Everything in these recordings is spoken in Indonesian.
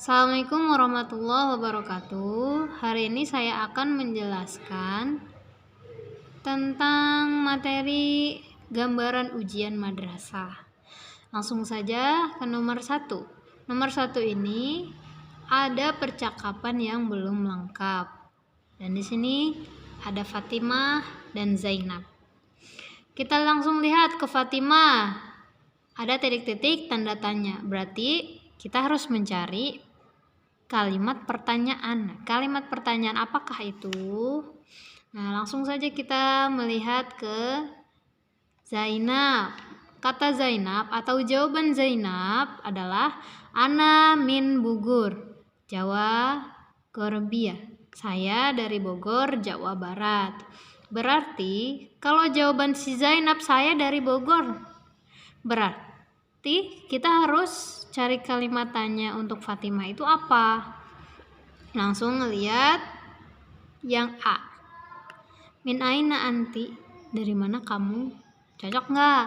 Assalamualaikum warahmatullahi wabarakatuh. Hari ini saya akan menjelaskan tentang materi gambaran ujian madrasah. Langsung saja ke nomor 1. Nomor 1 ini ada percakapan yang belum lengkap. Dan di sini ada Fatimah dan Zainab. Kita langsung lihat ke Fatimah. Ada titik-titik tanda tanya. Berarti kita harus mencari kalimat pertanyaan. Kalimat pertanyaan apakah itu? Nah, langsung saja kita melihat ke Zainab. Kata Zainab atau jawaban Zainab adalah Ana min Bogor, Jawa Gorbia. Saya dari Bogor, Jawa Barat. Berarti kalau jawaban si Zainab saya dari Bogor, berarti kita harus cari kalimat tanya untuk Fatimah itu apa? Langsung ngeliat yang A. Min aina anti? Dari mana kamu? Cocok nggak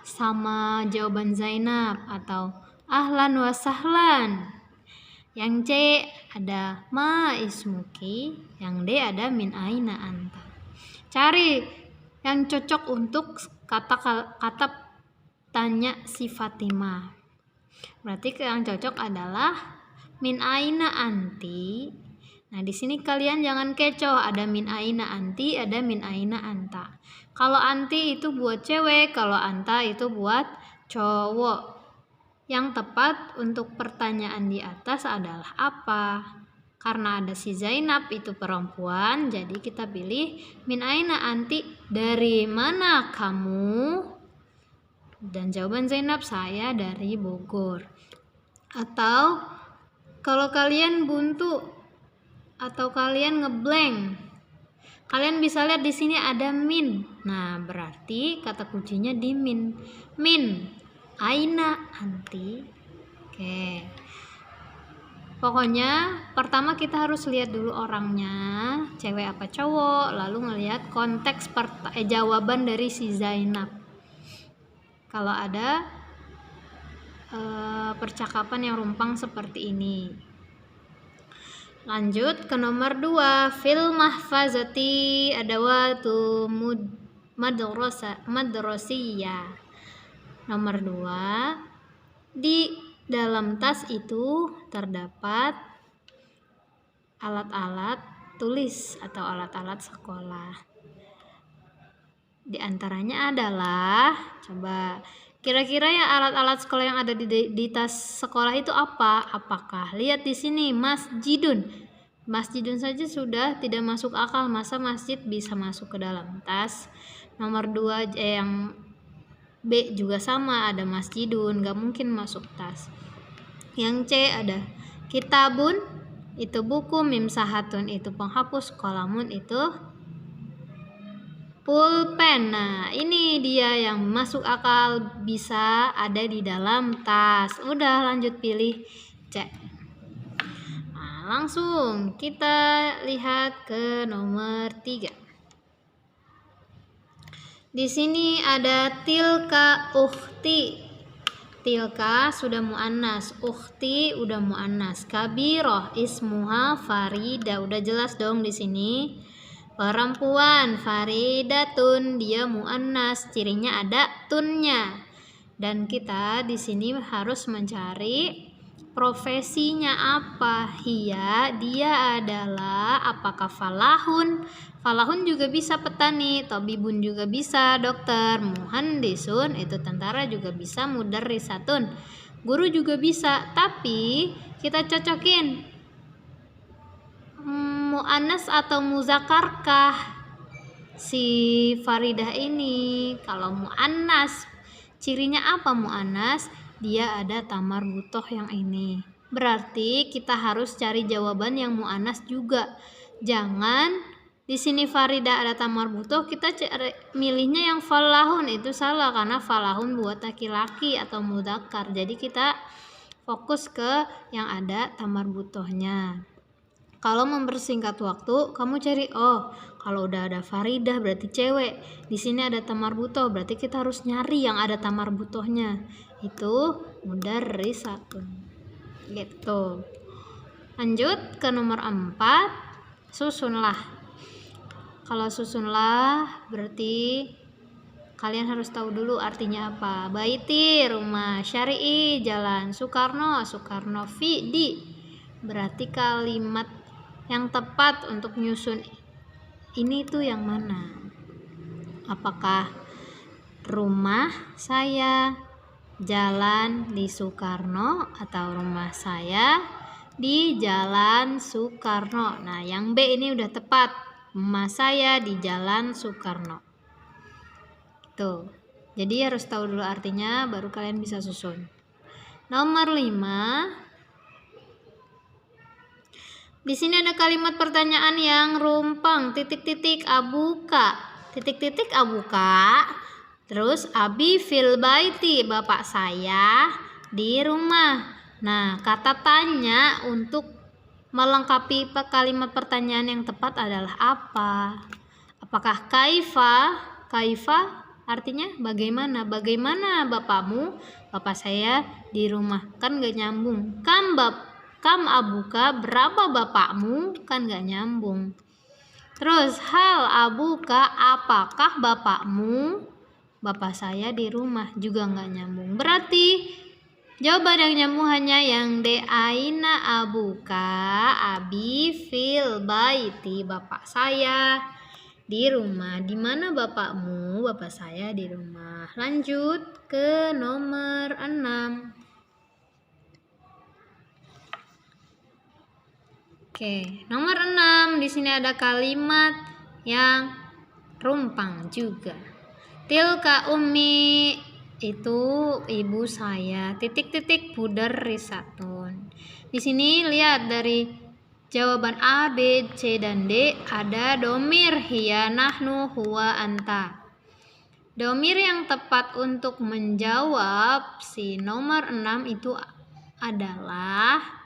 sama jawaban Zainab? Atau ahlan wa sahlan? Yang C ada ma ismuki, yang D ada min aina anta. Cari yang cocok untuk kata tanya si Fatimah. Berarti yang cocok adalah min aina anti. Nah, di sini kalian jangan kecoh, ada min aina anti, ada min aina anta. Kalau anti itu buat cewek, kalau anta itu buat cowok. Yang tepat untuk pertanyaan di atas adalah apa? Karena ada si Zainab itu perempuan, jadi kita pilih min aina anti, dari mana kamu? Dan jawaban Zainab, saya dari Bogor. Atau kalau kalian buntu atau kalian ngeblank, kalian bisa lihat di sini ada min. Nah, berarti kata kuncinya di min. Min aina anti. Oke. Pokoknya pertama kita harus lihat dulu orangnya, cewek apa cowok, lalu ngelihat konteks jawaban dari si Zainab. Kalau ada percakapan yang rumpang seperti ini. Lanjut ke nomor 2. Fil mahfazati adawatu madrasiyah. Nomor 2. Di dalam tas itu terdapat alat-alat tulis atau alat-alat sekolah. Di antaranya adalah, coba kira-kira ya alat-alat sekolah yang ada di tas sekolah itu apa? Apakah? Lihat di sini, masjidun. Masjidun saja sudah tidak masuk akal, masa masjid bisa masuk ke dalam tas? Nomor 2 yang B juga sama, ada masjidun, gak mungkin masuk tas. Yang C ada kitabun, itu buku, mimsahatun itu penghapus, kolamun itu pulpen. Nah, ini dia yang masuk akal, bisa ada di dalam tas. Udah, lanjut pilih C. Nah, langsung kita lihat ke nomor 3. Di sini ada tilka ukhti. Tilka sudah muannas, ukhti udah muannas, kabiroh ismuha Farida, udah jelas dong di sini. Perempuan, Faridatun, dia muannas, cirinya ada tunnya. Dan kita di sini harus mencari profesinya apa. Dia adalah, apakah falahun? Falahun juga bisa petani, tobibun juga bisa dokter, muhandisun itu tentara juga bisa, mudarrisatun guru juga bisa. Tapi kita cocokin mu'annas atau muzakarkah si Faridah ini. Kalau mu'annas, cirinya apa mu'annas? Dia ada tamar butoh yang ini. Berarti kita harus cari jawaban yang mu'annas juga. Jangan di sini Faridah ada tamar butoh, kita milihnya yang falahun, itu salah karena falahun buat laki-laki atau mudzakkar. Jadi kita fokus ke yang ada tamar butohnya. Kalau mempersingkat waktu, kamu cari, kalau udah ada Faridah berarti cewek. Di sini ada tamar butoh, berarti kita harus nyari yang ada tamar butohnya. Itu mudarrisatun. gitu. Lanjut ke nomor 4, susunlah. Kalau susunlah berarti kalian harus tahu dulu artinya apa. Baiti, rumah. Syari'i, jalan. Soekarno, Soekarno. Di, berarti kalimat yang tepat untuk nyusun ini tuh yang mana? Apakah rumah saya jalan di Soekarno atau rumah saya di Jalan Soekarno? Nah, yang B ini udah tepat. Rumah saya di Jalan Soekarno. Tuh. Jadi harus tahu dulu artinya baru kalian bisa susun. Nomor 5. Di sini ada kalimat pertanyaan yang rumpang. Titik-titik abuka. Titik-titik abuka. Terus abi fil baiti, bapak saya di rumah. Nah, kata tanya untuk melengkapi kalimat pertanyaan yang tepat adalah apa? Apakah kaifa? Kaifa artinya bagaimana? Bagaimana bapakmu? Bapak saya di rumah. Kan gak nyambung. Kam abuka, berapa bapakmu? Kan gak nyambung. Terus hal abuka, apakah bapakmu? Bapak saya di rumah, juga gak nyambung. Berarti jawaban yang nyambung hanya yang D. Aina abuka, abi fil baiti, bapak saya di rumah. Di mana bapakmu? Bapak saya di rumah. Lanjut ke nomor 6. Oke, nomor 6. Di sini ada kalimat yang rumpang juga. Tilka ummi, itu ibu saya. Titik-titik pudar risatun. Di sini lihat dari jawaban A, B, C, dan D ada domir hiya, nahnu, huwa, anta. Domir yang tepat untuk menjawab si nomor 6 itu adalah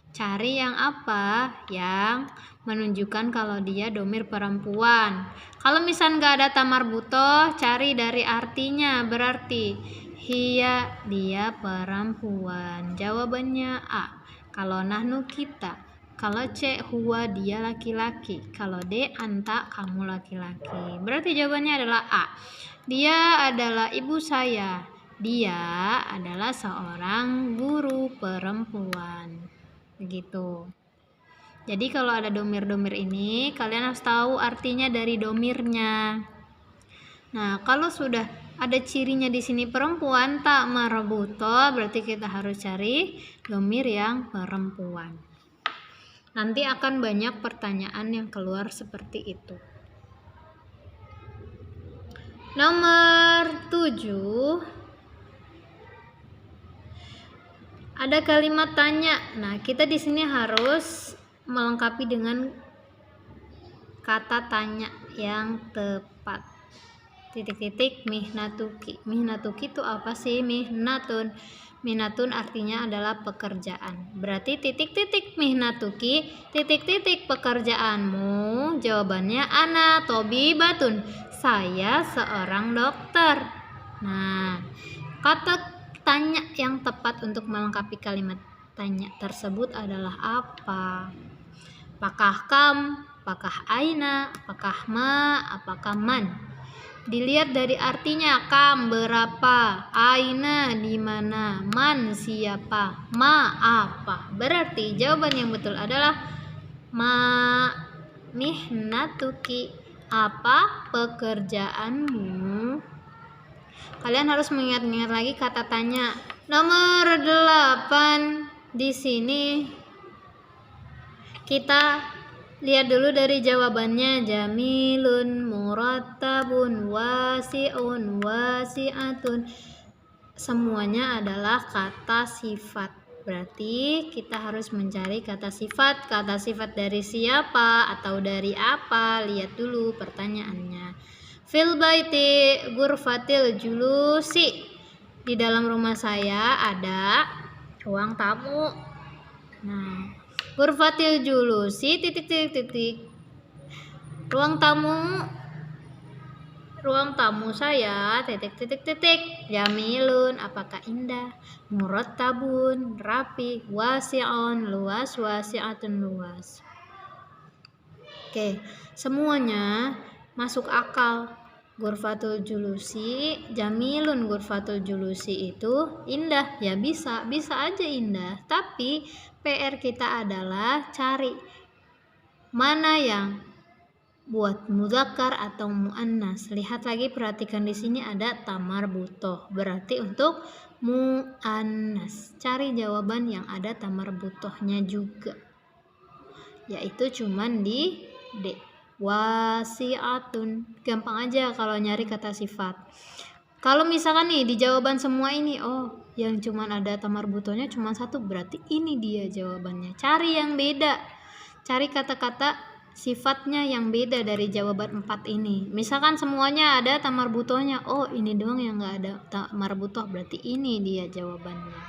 cari yang apa? Yang menunjukkan kalau dia domir perempuan. Kalau misal nggak ada tamarbutoh, cari dari artinya. Berarti hiya, dia perempuan. Jawabannya A. Kalau nahnu, kita. Kalau C, huwa, dia laki-laki. Kalau D, anta, kamu laki-laki. Berarti jawabannya adalah A. Dia adalah ibu saya. Dia adalah seorang guru perempuan. Begitu. Jadi kalau ada domir-domir ini, kalian harus tahu artinya dari domirnya. Nah, kalau sudah ada cirinya di sini perempuan tak marbuto, berarti kita harus cari domir yang perempuan. Nanti akan banyak pertanyaan yang keluar seperti itu. Nomor 7. Ada kalimat tanya. Nah, kita di sini harus melengkapi dengan kata tanya yang tepat. Titik-titik mihnatuki. Mihnatuki itu apa sih? Mihnatun. Mihnatun artinya adalah pekerjaan. Berarti titik-titik mihnatuki, titik-titik pekerjaanmu. Jawabannya ana tobibatun. Saya seorang dokter. Nah, kata tanya yang tepat untuk melengkapi kalimat tanya tersebut adalah apa? Apakah kam? Apakah aina? Apakah ma? Apakah man? Dilihat dari artinya. Kam berapa? Aina di mana? Man siapa? Ma apa? Berarti jawaban yang betul adalah ma mihnatuki. Apa pekerjaanmu? Kalian harus mengingat-ingat lagi kata tanya. Nomor 8. Di sini kita lihat dulu dari jawabannya. Jamilun, murattabun, wasi'un, wasi'atun. Semuanya adalah kata sifat. Berarti kita harus mencari kata sifat. Kata sifat dari siapa atau dari apa? Lihat dulu pertanyaannya. Fil baiti ghurfatil julusi. Di dalam rumah saya ada ruang tamu. Nah, ghurfatil julusi titik-titik. Ruang tamu Ruang tamu saya titik. Jamilun, apakah indah? Murattabun, rapi. Wasi'un, luas. Wasi'atun, luas. Oke, semuanya masuk akal. Ghurfatul julusi, jamilun ghurfatul julusi itu indah. Ya bisa aja indah. Tapi PR kita adalah cari mana yang buat mudzakkar atau muannas. Lihat lagi, perhatikan di sini ada tamar butoh. Berarti untuk muannas. Cari jawaban yang ada tamar butohnya juga. Yaitu cuman di D. Wasi'atun. Gampang aja kalau nyari kata sifat. Kalau misalkan nih di jawaban semua ini, yang cuman ada tamar butohnya cuma satu, berarti ini dia jawabannya. Cari yang beda. Cari kata-kata sifatnya yang beda dari jawaban 4 ini. Misalkan semuanya ada tamar butohnya, ini doang yang nggak ada tamar butoh, berarti ini dia jawabannya.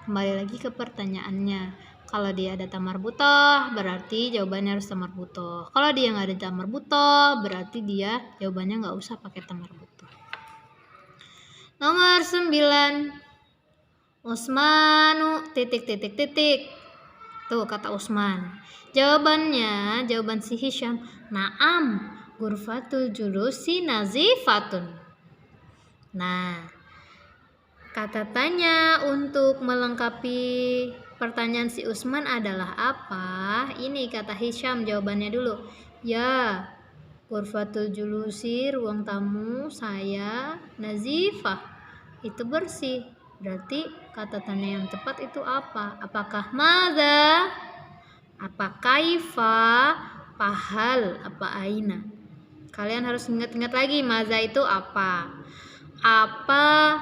Kembali lagi ke pertanyaannya. Kalau dia ada tamar butoh, berarti jawabannya harus tamar butoh. Kalau dia nggak ada tamar butoh, berarti dia jawabannya nggak usah pakai tamar butoh. Nomor 9. Usmanu titik. Tuh kata Usman. Jawaban si Hisham, na'am ghurfatul julusi nazifatun. Nah, kata tanya untuk melengkapi pertanyaan si Usman adalah apa? Ini kata Hisham jawabannya dulu. Ya, ghurfatul julusi, ruang tamu saya, nazifah, itu bersih. Berarti kata tanya yang tepat itu apa? Apakah madza? Apa kaifa? Pahal? Apa aina? Kalian harus ingat-ingat lagi, madza itu apa? Apa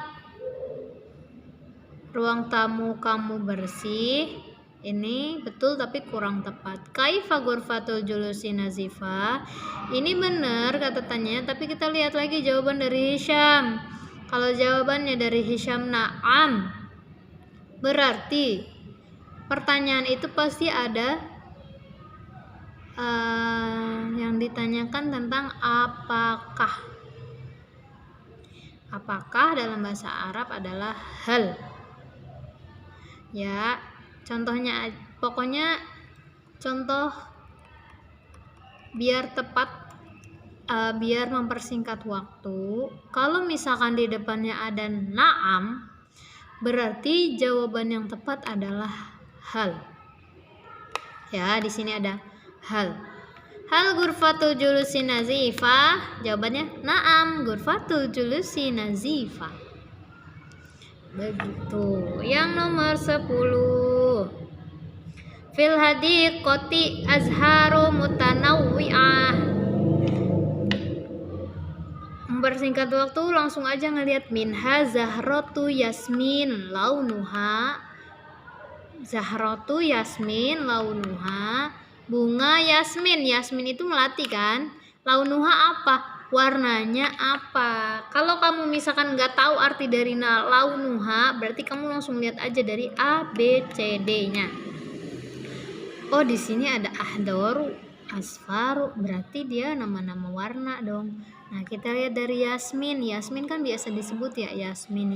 ruang tamu kamu bersih? Ini betul tapi kurang tepat. Kaifa ghurfatul julusi nazifa? Ini benar kata tanyanya, tapi kita lihat lagi jawaban dari Hisham. Kalau jawabannya dari Hisham na'am, berarti pertanyaan itu pasti ada yang ditanyakan tentang apakah. Apakah dalam bahasa Arab adalah hal. Ya, contohnya, pokoknya contoh biar tepat, biar mempersingkat waktu. Kalau misalkan di depannya ada na'am, berarti jawaban yang tepat adalah hal. Ya, di sini ada hal. Hal ghurfatul julusi nazifah? Jawabannya na'am ghurfatul julusi nazifah. Begitu. Yang nomor 10. Fil hadiqati azharu mutanawwi'ah. Mempersingkat waktu, langsung aja ngelihat minha zahratu yasmin launuha. Zahratu yasmin launuha, bunga yasmin. Yasmin itu melati kan? Launuha apa? Warnanya apa? Kalau kamu misalkan nggak tahu arti dari launuha, berarti kamu langsung lihat aja dari A, B, C, D-nya. Di sini ada ahdaru, asfaru, berarti dia nama-nama warna dong. Nah, kita lihat dari yasmin. Yasmin kan biasa disebut ya yasmin.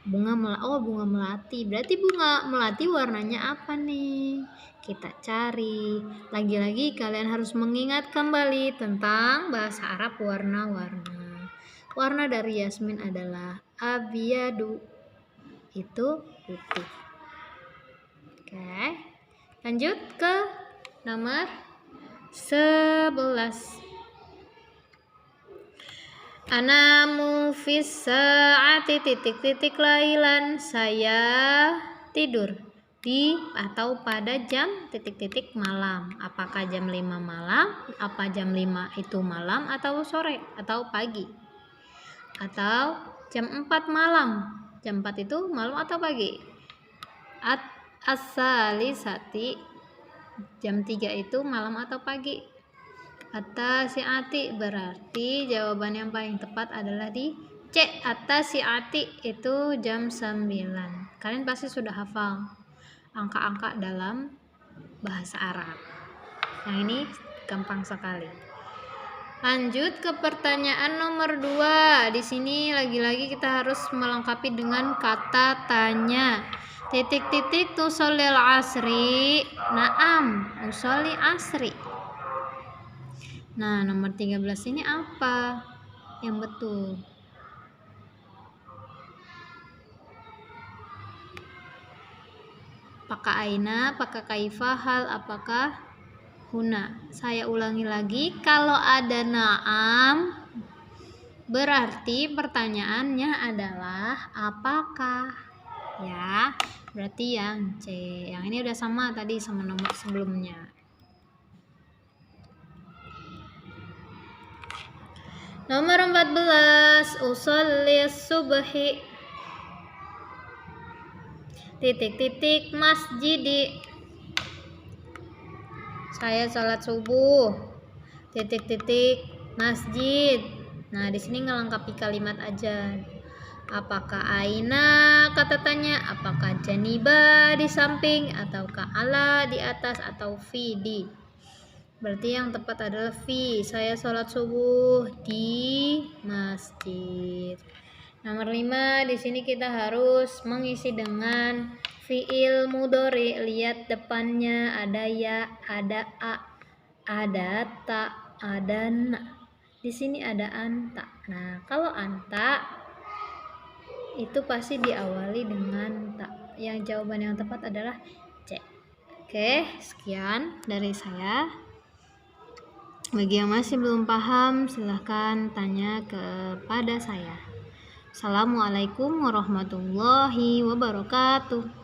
Bunga melati. Berarti bunga melati warnanya apa nih? Kita cari. Lagi-lagi kalian harus mengingat kembali tentang bahasa Arab warna-warna. Warna dari yasmin adalah abyadu. Itu putih. Oke. Lanjut ke nomor 11. Anamu fis saati titik lailan. Saya tidur di atau pada jam titik malam. Apakah jam 5 malam? Apa jam 5 itu malam atau sore atau pagi? Atau jam 4 malam? Jam 4 itu malam atau pagi? As-salisati, jam 3 itu malam atau pagi? At-tasi'ati, berarti jawaban yang paling tepat adalah di C. At-tasi'ati itu jam 9. Kalian pasti sudah hafal angka-angka dalam bahasa Arab. Yang ini gampang sekali. Lanjut ke pertanyaan nomor 2. Di sini lagi-lagi kita harus melengkapi dengan kata tanya. Titik-titik tusolil asri. Naam, usoli asri. Nah, nomor 13 ini apa yang betul? Apakah aina, apakah kaifa, hal, apakah huna? Saya ulangi lagi, kalau ada naam berarti pertanyaannya adalah apakah, ya. Berarti yang C. Yang ini udah sama tadi sama nomor sebelumnya. Nomor 14, usolli subhi titik-titik masjidi. Saya sholat subuh titik-titik masjid. Nah, di sini ngelengkapi kalimat aja. Apakah aina kata tanya, apakah janiba di samping, ataukah ala di atas, atau fi di. Berarti yang tepat adalah fi. Saya sholat subuh di masjid. Nomor 5, di sini kita harus mengisi dengan fiil mudhari. Lihat depannya ada ya, ada a, ada ta, ada na. Di sini ada anta. Nah, kalau anta itu pasti diawali dengan ta. Yang jawaban yang tepat adalah C. Oke, sekian dari saya. Bagi yang masih belum paham, silahkan tanya kepada saya. Assalamualaikum warahmatullahi wabarakatuh.